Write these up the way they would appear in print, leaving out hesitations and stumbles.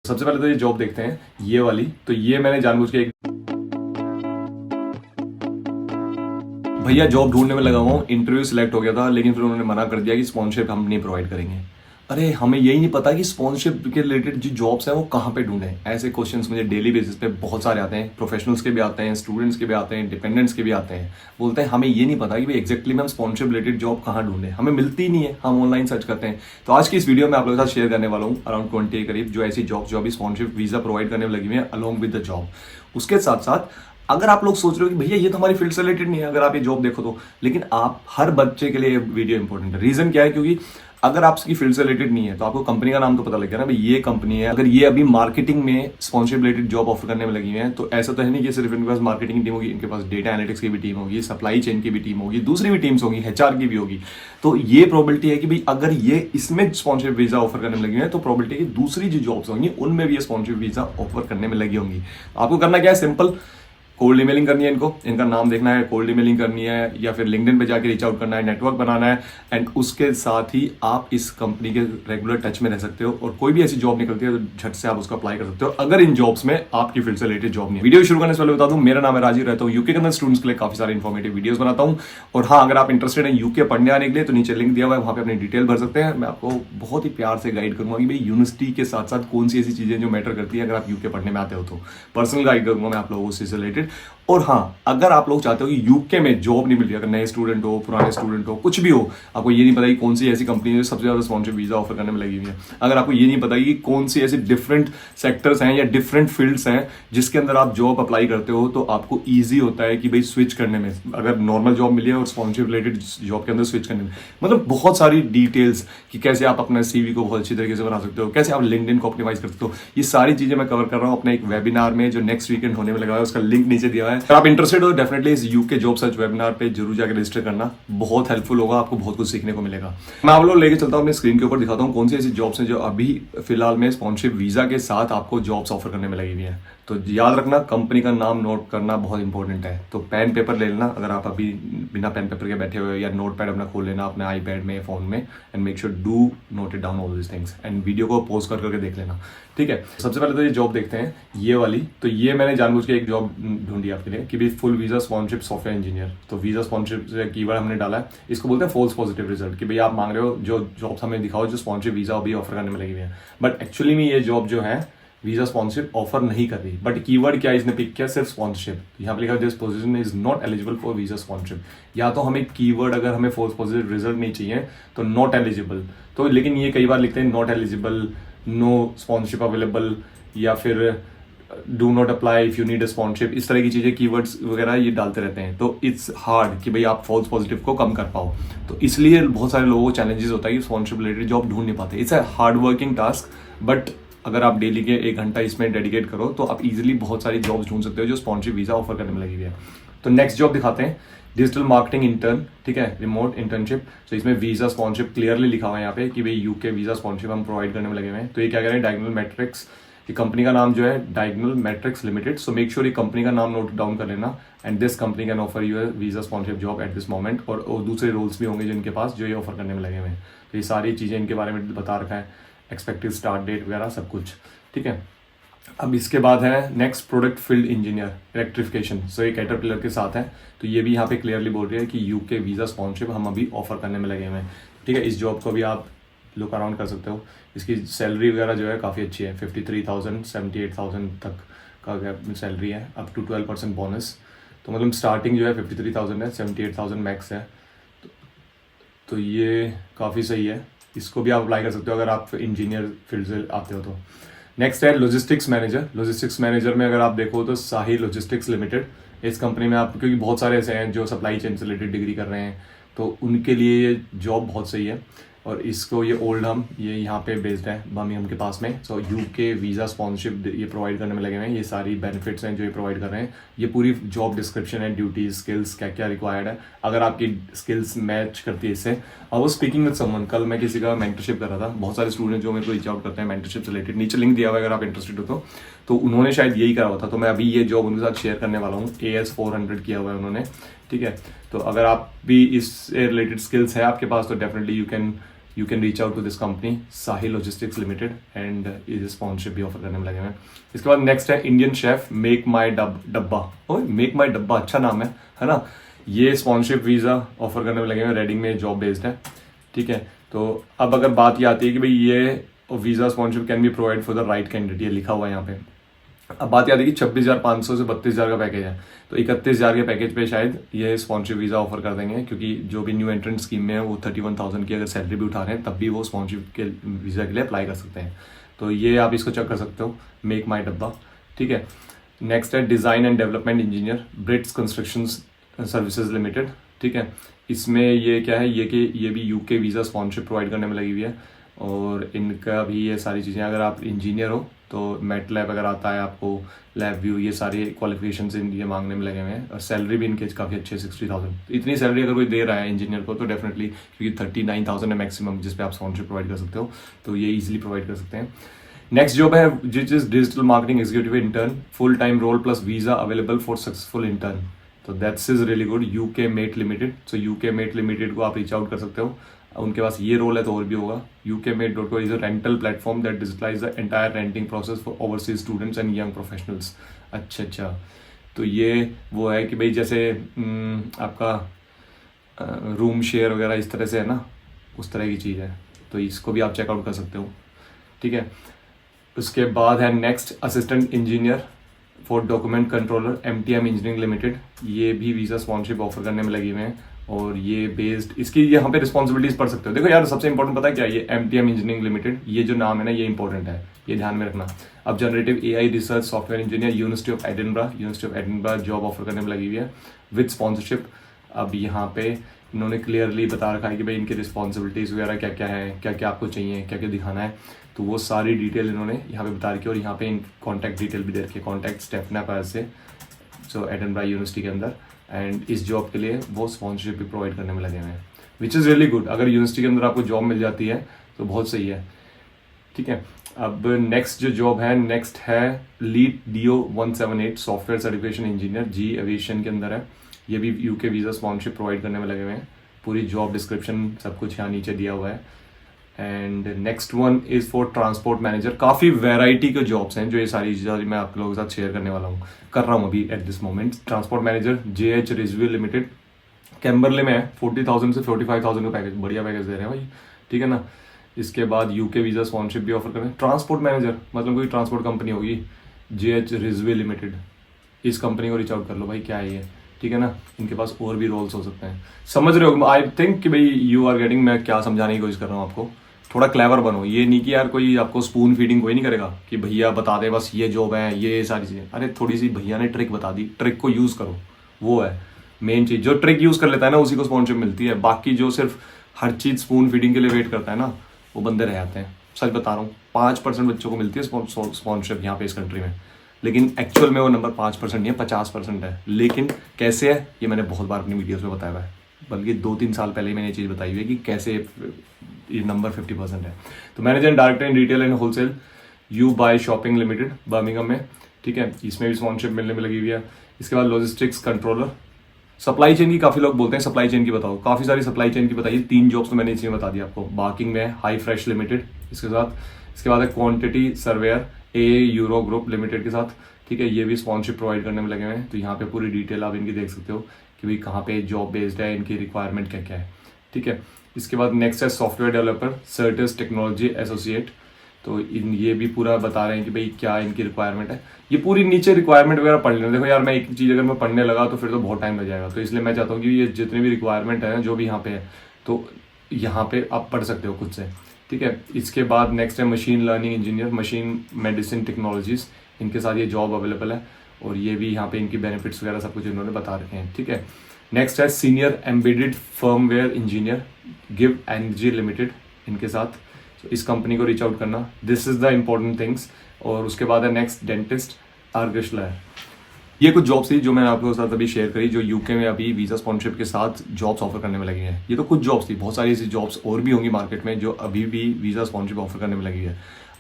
सबसे पहले तो ये जॉब देखते हैं, ये वाली। तो ये मैंने जानबूझ के एक भैया जॉब ढूंढने में लगा हुआ हूँ, इंटरव्यू सिलेक्ट हो गया था, लेकिन फिर उन्होंने मना कर दिया कि स्पॉन्सरशिप हम नहीं प्रोवाइड करेंगे। अरे हमें यही नहीं पता कि स्पॉन्सरशिप के रिलेटेड जो जॉब्स हैं वो कहाँ पे ढूंढें। ऐसे क्वेश्चंस मुझे डेली बेसिस पे बहुत सारे आते हैं, प्रोफेशनल्स के भी आते हैं, स्टूडेंट्स के भी आते हैं, डिपेंडेंट्स के भी आते हैं। बोलते हैं हमें ये नहीं पता कि भाई एग्जैक्टली में हम स्पॉन्सरशिप रिलेटेड जॉब कहाँ ढूंढें, हमें मिलती ही नहीं है, हम ऑनलाइन सर्च करते हैं। तो आज की इस वीडियो में आप लोगों के साथ शेयर करने वाला हूँ अराउंड 20 के करीब जो ऐसी जॉब्स जो अभी स्पॉन्सरशिप वीजा प्रोवाइड करने में लगी हुई है अलॉन्ग विद द जॉब। उसके साथ साथ अगर आप लोग सोच रहे हो कि भैया ये तो हमारी फील्ड से रिलेटेड नहीं है, अगर आप ये जॉब देखो तो, लेकिन आप हर बच्चे के लिए ये वीडियो इंपॉर्टेंट है। रीजन क्या है? क्योंकि अगर आपकी फील्ड से रिलेटेड नहीं है तो आपको कंपनी का नाम तो पता लग गया ना भाई ये कंपनी है। अगर ये अभी मार्केटिंग में स्पॉन्सरशिप रिलेटेड जॉब ऑफर करने में लगी हुई है तो ऐसा तो है नहीं कि सिर्फ इनके पास मार्केटिंग की टीम होगी, इनके पास डेटा एनालिटिक्स की भी टीम होगी, सप्लाई चेन की भी टीम होगी, दूसरी भी टीम्स होगी, एचआर की भी होगी। तो ये प्रोबेबिलिटी है कि भाई अगर ये इसमें स्पॉन्सरशिप वीजा ऑफर करने में लगी हुई है तो प्रोबेबिलिटी है कि दूसरी जो जॉब्स होंगी उनमें भी ये स्पॉन्सरशिप वीजा ऑफर करने में लगी होंगी। आपको करना क्या है? सिंपल, कोल्ड ईमेलिंग करनी है इनको, इनका नाम देखना है, कोल्ड ईमेलिंग करनी है या फिर लिंक्डइन पे जाके रीच आउट करना है, नेटवर्क बनाना है। एंड उसके साथ ही आप इस कंपनी के रेगुलर टच में रह सकते हो और कोई भी ऐसी जॉब निकलती है तो झट से आप उसको अप्लाई कर सकते हो अगर इन जॉब्स में आपकी फील्ड से रिलेटेड जॉब नहीं है। वीडियो शुरू करने से पहले बता दूं, मेरा नाम है राजीव, रहता हूँ यूके के अंदर स्टूडेंट्स के लिए काफी सारे इन्फॉर्मेटिव वीडियोस बनाता हूँ। और हाँ, अगर आप इंटरेस्टेड हैं यूके पढ़ने आने के लिए तो नीचे लिंक दिया हुआ है, वहां पे अपनी डिटेल भर सकते हैं। मैं आपको बहुत ही प्यार से गाइड करूंगा कि भाई यूनिवर्सिटी के साथ साथ कौन सी ऐसी चीजें जो मैटर करती है अगर आप यूके पढ़ने में आते हो तो पर्सनल गाइड करूंगा मैं आप लोगों से रिलेटेड। और हाँ, अगर आप लोग चाहते हो कि यूके में जॉब नहीं मिल रही, अगर नए स्टूडेंट हो, पुराने स्टूडेंट हो, कुछ भी हो, आपको ये नहीं पता कि कौन सी ऐसी कंपनी है जो सबसे ज्यादा स्पॉन्सरशिप वीजा ऑफर करने में लगी हुई है, अगर आपको ये नहीं पता कि कौन सी ऐसी डिफरेंट सेक्टर्स हैं या डिफरेंट फील्ड्स हैं जिसके अंदर आप जॉब अप्लाई करते हो, तो आपको ईजी होता है कि भाई स्विच करने में, अगर नॉर्मल जॉब मिली है और स्पॉन्सरशिप रिलेटेड जॉब के अंदर स्विच करने में, मतलब बहुत सारी डिटेल्स कि कैसे आप अपने सीवी को बहुत अच्छी तरीके से बना सकते हो, कैसे आप लिंक्डइन को ऑप्टिमाइज कर सकते हो। ये सारी चीजें मैं कवर कर रहा हूँ अपने एक वेबिनार में जो नेक्स्ट वीकेंड होने में लगा है, उसका लिंक नीचे दिया है। अगर आप इंटरेस्टेड हो डेफिनेटली इस यूके जॉब सर्च वेबिनार पे जरूर जाकर रजिस्टर करना, बहुत हेल्पफुल होगा, आपको बहुत कुछ सीखने को मिलेगा। मैं आप लोग लेके चलता हूँ अपने स्क्रीन के ऊपर, दिखाता हूँ कौन सी ऐसी जॉब्स हैं जो अभी फिलहाल में स्पॉन्सरशिप वीजा के साथ आपको जॉब्स ऑफर करने में लगी हुई है। तो याद रखना, कंपनी का नाम नोट करना बहुत इंपॉर्टेंट है। तो पेन पेपर ले लेना अगर आप अभी बिना पेन पेपर के बैठे हुए, या नोट पैड अपना खोल लेना अपने आईपैड में, फोन में, and make sure do not it down all this things and video को पॉज करके देख लेना, ठीक है। सबसे पहले तो ये जॉब देखते हैं, ये वाली। तो ये मैंने जानबूझ के एक जॉब ढूंढी आपके लिए कि भाई full visa sponsorship software engineer. तो वीजा स्पॉन्सरशिप कीवर्ड हमने डाला है, इसको बोलते हैं फॉल्स पॉजिटिव रिजल्ट, कि भाई आप मांग रहे हो जो जॉब्स हमें दिखाओ जो स्पॉन्सरशिप वीजा अभी ऑफर करने में लगी हुई है, बट एक्चुअली में ये जॉब जो है वीजा स्पॉन्सरशिप ऑफर नहीं कर रही। बट कीवर्ड क्या इसने पिक किया? सिर्फ स्पॉन्सरशिप। यहाँ पे लिखा this position is not eligible for visa sponsorship. या तो हमें कीवर्ड, अगर हमें फॉल्स पॉजिटिव रिजल्ट नहीं चाहिए तो नॉट एलिजिबल। तो लेकिन ये कई बार लिखते हैं not eligible, no sponsorship available, या फिर do not apply if you need a sponsorship. इस तरह की चीजें, कीवर्ड्स वगैरह ये डालते रहते हैं। तो इट्स हार्ड कि भाई आप फॉल्स पॉजिटिव को कम कर पाओ। तो इसलिए बहुत सारे लोगों को चैलेंजेस होता है कि स्पॉन्सरशिप रिलेटेड जॉब ढूंढ नहीं पाते। It's a hard working task, but अगर आप डेली के 1 घंटा इसमें डेडिकेट करो तो आप इजीली बहुत सारी जॉब्स ढूंढ सकते हो जो स्पॉन्सरशिप वीजा ऑफर करने में लगी हुई है। तो नेक्स्ट जॉब दिखाते हैं, डिजिटल मार्केटिंग इंटर्न, ठीक है, रिमोट इंटर्नशिप। तो इसमें वीजा स्पॉन्सरशिप क्लियरली लिखा हुआ है यहाँ पे कि भाई यूके वीजा स्पॉन्सरशिप हम प्रोवाइड करने में लगे हुए हैं। तो ये क्या कह रहे हैं? डायगोनल मैट्रिक्स, ये कंपनी का नाम जो है diagonal matrix limited. So make sure ये कंपनी का नाम नोट डाउन कर लेना। And this company can offer you visa sponsorship job eight this moment. और दूसरे रोल्स भी होंगे जिनके पास जो ये ऑफर करने में लगे हुए हैं। तो ये सारी चीज़ें इनके बारे में बता रखा है, एक्सपेक्टेड स्टार्ट डेट वगैरह सब कुछ, ठीक है। अब इसके बाद है next product field engineer electrification. So ये कैटरपिलर के साथ है। तो ये भी यहाँ पे क्लियरली बोल रही है कि यूके वीजा स्पॉन्सरशिप हम अभी ऑफर करने में लगे हुए हैं, ठीक है। इस जॉब को भी आप लुक अराउंड कर सकते हो। इसकी सैलरी वगैरह जो है काफ़ी अच्छी है, 53,000 78,000 तक का सैलरी है, अप टू 12% बोनस। तो मतलब स्टार्टिंग जो है 53,000 है, 78,000 मैक्स है। तो ये काफ़ी सही है, इसको भी आप अप्लाई कर सकते हो अगर आप इंजीनियर फील्ड से आते हो तो। नेक्स्ट है लॉजिस्टिक्स मैनेजर। लॉजिस्टिक्स मैनेजर में अगर आप देखो तो साही लॉजिस्टिक्स लिमिटेड, इस कंपनी में आप, क्योंकि बहुत सारे ऐसे हैं जो सप्लाई चेन से रिलेटेड डिग्री कर रहे हैं, तो उनके लिए ये जॉब बहुत सही है। और इसको ये ओल्डहम, ये यहाँ पे बेस्ड है बर्मिंघम के पास में। सो यूके वीज़ा स्पॉन्सरशिप ये प्रोवाइड करने में लगे हुए हैं। ये सारी बेनिफिट्स हैं जो ये प्रोवाइड कर रहे हैं। ये पूरी जॉब डिस्क्रिप्शन है, ड्यूटीज, स्किल्स क्या क्या रिक्वायर्ड है, अगर आपकी स्किल्स मैच करती है इससे। I was speaking with someone, कल मैं किसी का मेंटरशिप कर रहा था। बहुत सारे स्टूडेंट जो मेरे को रीच आउट करते हैं मेंटरशिप से रिलेटेड, नीचे लिंक दिया हुआ है अगर आप इंटरेस्टेड हो तो उन्होंने शायद यही करा हुआ था। तो मैं अभी ये जॉब उनके साथ शेयर करने वाला हूँ। AS 400 किया हुआ है उन्होंने, ठीक है। तो अगर आप भी इससे रिलेटेड स्किल्स है आपके पास तो definitely you can you can reach out to this company Sahil logistics limited and ये स्पॉन्सरशिप भी ऑफर करने में लगे हुए हैं। इसके बाद नेक्स्ट है इंडियन शेफ मेक माई डब्बा। ओए मेक माई डब्बा अच्छा नाम है ना। ये स्पॉन्सरशिप वीज़ा ऑफर करने में लगे हुए हैं, रेडिंग में जॉब बेस्ड है, ठीक है। तो अब अगर बात ये आती है कि भाई ये visa sponsorship can be provide for the right candidate, ये लिखा हुआ है यहाँ पे। अब बात याद है कि 26,500 से 32,000 का पैकेज है, तो 31,000 के पैकेज पे शायद ये स्पॉन्सरशिप वीज़ा ऑफर कर देंगे, क्योंकि जो भी न्यू एंट्रेंट स्कीम में है वो 31,000 की अगर सैलरी भी उठा रहे हैं तब भी वो स्पॉन्सरशिप के वीज़ा के लिए अप्लाई कर सकते हैं। तो ये आप इसको चेक कर सकते हो, मेक माई डब्बा, ठीक है। नेक्स्ट है design and development engineer Brits construction services limited, ठीक है। इसमें ये क्या है, ये कि ये भी यूके वीज़ा स्पॉन्सरशिप प्रोवाइड करने में लगी हुई है, और इनका भी ये सारी चीज़ें, अगर आप इंजीनियर हो तो मेट लैब अगर आता है आपको, लैब व्यू, ये सारे क्वालिफिकेशन ये मांगने में लगे हुए हैं। और सैलरी भी इनके काफ़ी अच्छे 60,000। इतनी सैलरी अगर कोई दे रहा है इंजीनियर को तो डेफिनेटली, क्योंकि 39,000 है मैक्सिमम जिस पे आप स्पॉन्सरशिप प्रोवाइड कर सकते हो, तो ये ईजिली प्रोवाइड कर सकते हैं। नेक्स्ट जॉब है which is digital marketing executive intern, full time role plus visa available for successful intern. तो that's is really good, UK mate limited. So UK mate limited को आप रीच आउट कर सकते हो, उनके पास ये रोल है तो और भी होगा। uk-mate.co is a rental platform that digitalise the entire renting process for overseas students and young professionals. अच्छा, तो ये वो है कि भाई जैसे आपका रूम शेयर वगैरह इस तरह से है ना, उस तरह की चीज़ है, तो इसको भी आप चेकआउट कर सकते हो, ठीक है। उसके बाद है next assistant engineer for document controller MTM engineering limited. ये भी वीज़ा स्पॉन्सरशिप ऑफर करने में लगे हुए हैं, और ये बेस्ड इसकी यहाँ पे रिस्पॉन्सिबिलिटीज पढ़ सकते हो। देखो यार, सबसे इंपॉर्टेंट पता है क्या, ये MTM इंजीनियरिंग लिमिटेड, ये जो नाम है ना ये इंपॉर्टेंट है, ये ध्यान में रखना। अब generative AI research software engineer university of Edinburgh job offer करने में लगी हुई है विद स्पॉन्सरशिप। अब यहाँ पे इन्होंने क्लियरली बता रखा है कि भाई इनकी रिस्पॉन्सिबिलिटीज़ वगैरह क्या क्या है, क्या क्या आपको चाहिए, क्या क्या दिखाना है, तो वो सारी डिटेल इन्होंने यहाँ पे बता रखी है। और यहाँ पे इन कॉन्टैक्ट डिटेल भी दे रखी है, कॉन्टैक्ट स्टेफना पास से, सो एडिनबरा यूनिवर्सिटी के अंदर। एंड इस जॉब के लिए वो स्पॉन्सरशिप भी प्रोवाइड करने में लगे हुए हैं, विच इज़ रियली गुड। अगर यूनिवर्सिटी के अंदर आपको जॉब मिल जाती है तो बहुत सही है, ठीक है। अब नेक्स्ट जो जॉब है, नेक्स्ट है lead DO 178 software certification engineer, G aviation के अंदर है। ये भी यूके वीज़ा स्पॉन्सरशिप प्रोवाइड करने में लगे हुए हैं। पूरी जॉब डिस्क्रिप्शन सब कुछ यहाँ नीचे दिया हुआ है। And next one is for transport manager. काफ़ी वैरायटी के जॉब्स हैं जो ये सारी चीज़ें मैं आप लोगों के साथ शेयर करने वाला हूँ, कर रहा हूँ अभी at this moment. Transport manager JH Ridgeview limited, Camberley में है, 40,000 से 45,000 का पैकेज, बढ़िया पैकेज दे रहे हैं भाई, ठीक है ना। इसके बाद यूके वीज़ा स्पॉन्सरशिप भी ऑफर कर रहे हैं। ट्रांसपोर्ट मैनेजर मतलब कोई ट्रांसपोर्ट कंपनी होगी, JH रिजव्यू लिमिटेड, इस कंपनी को रीच आउट कर लो भाई, क्या है ये, ठीक है ना। इनके पास और भी रोल्स हो सकते हैं, समझ रहे हो। आई थिंक कि भाई यू आर गेटिंग, मैं क्या समझाने की कोशिश कर रहा हूँ आपको। थोड़ा क्लेवर बनो, ये नहीं कि यार कोई आपको स्पून फीडिंग कोई नहीं करेगा कि भैया बता दे बस ये जॉब है ये सारी चीज़ें। अरे थोड़ी सी भैया ने ट्रिक बता दी, ट्रिक को यूज़ करो, वो है मेन चीज़। जो ट्रिक यूज़ कर लेता है ना उसी को स्पॉन्सरशिप मिलती है, बाकी जो सिर्फ हर चीज़ स्पून फीडिंग के लिए वेट करता है ना वो बंदे रह जाते हैं। सच बता रहा हूँ, 5% बच्चों को मिलती है स्पॉन्सरशिप यहाँ पे इस कंट्री में, लेकिन एक्चुअल में वो नंबर 5% नहीं है, 50% है। लेकिन कैसे है ये मैंने बहुत बार अपनी वीडियोज़ में बताया हुआ है, बल्कि 2-3 साल पहले मैंने ये चीज़ बताई हुई है कि कैसे ये नंबर 50% है। तो manager and director in retail and wholesale you buy shopping limited Birmingham में, ठीक है, इसमें भी स्पॉन्सरशिप मिलने में लगी हुई है। इसके बाद लॉजिस्टिक्स कंट्रोलर, सप्लाई चेन की काफ़ी लोग बोलते हैं सप्लाई चेन की बताओ, काफ़ी सारी सप्लाई चेन की बताइए। 3 जॉब्स तो मैंने इसमें बता दिया आपको। बार्किंग में हाई फ्रेश लिमिटेड इसके साथ, इसके बाद है क्वांटिटी सर्वेयर ए यूरो ग्रुप लिमिटेड के साथ, ठीक है, ये भी स्पॉन्सरशिप प्रोवाइड करने में लगे हुए हैं। तो यहाँ पे पूरी डिटेल आप इनकी देख सकते हो कि भाई कहाँ पे जॉब बेस्ड है, इनकी रिक्वायरमेंट क्या क्या है, ठीक है। इसके बाद नेक्स्ट है सॉफ्टवेयर डेवलपर सर्टिस टेक्नोलॉजी एसोसिएट, तो इन ये भी पूरा बता रहे हैं कि भाई क्या इनकी रिक्वायरमेंट है। ये पूरी नीचे रिक्वायरमेंट वगैरह पढ़ लेना। देखो यार, मैं एक चीज़ अगर मैं पढ़ने लगा तो फिर तो बहुत टाइम लग जाएगा, तो इसलिए मैं चाहता हूँ कि ये जितने भी रिक्वायरमेंट है जो भी यहाँ पे है तो यहाँ पे आप पढ़ सकते हो खुद से, ठीक है। इसके बाद नेक्स्ट है machine learning engineer machine medicine technologies, इनके साथ ये जॉब अवेलेबल है, और ये भी यहाँ पे इनकी बेनिफिट्स वगैरह सब कुछ इन्होंने बता रखे हैं, ठीक है। नेक्स्ट है senior embedded firmware engineer give energy limited, इनके साथ, तो इस कंपनी को रीच आउट करना, this is the important things. और उसके बाद है नेक्स्ट डेंटिस्ट आर्गेशलर। ये कुछ जॉब्स थी जो मैंने आपके साथ अभी शेयर करी, जो यूके में अभी वीज़ा स्पॉन्सरशिप के साथ जॉब्स ऑफर करने में लगी हैं। ये तो कुछ जॉब्स थी, बहुत सारी ऐसी जॉब्स और भी होंगी मार्केट में जो अभी भी वीज़ा स्पॉन्सरशिप ऑफर करने में लगी है।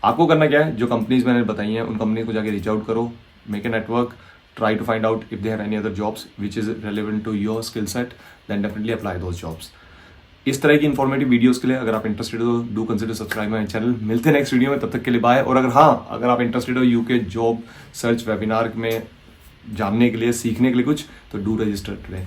आपको करना क्या है, जो कंपनीज मैंने बताई हैं उन कंपनी को जाके रीच आउट करो, make a network, try to find out if they have any other jobs which is relevant to your skill set, then definitely apply those jobs. इस तरह की इन्फॉर्मेटिव वीडियोस के लिए अगर आप इंटरेस्टेड हो do consider subscribe my channel. मिलते हैं नेक्स्ट वीडियो में, तब तक के लिए बाय। और अगर आप इंटरेस्टेड हो यूके जॉब सर्च वेबिनार में जानने के लिए, सीखने के लिए कुछ, तो डू रजिस्टर टुडे।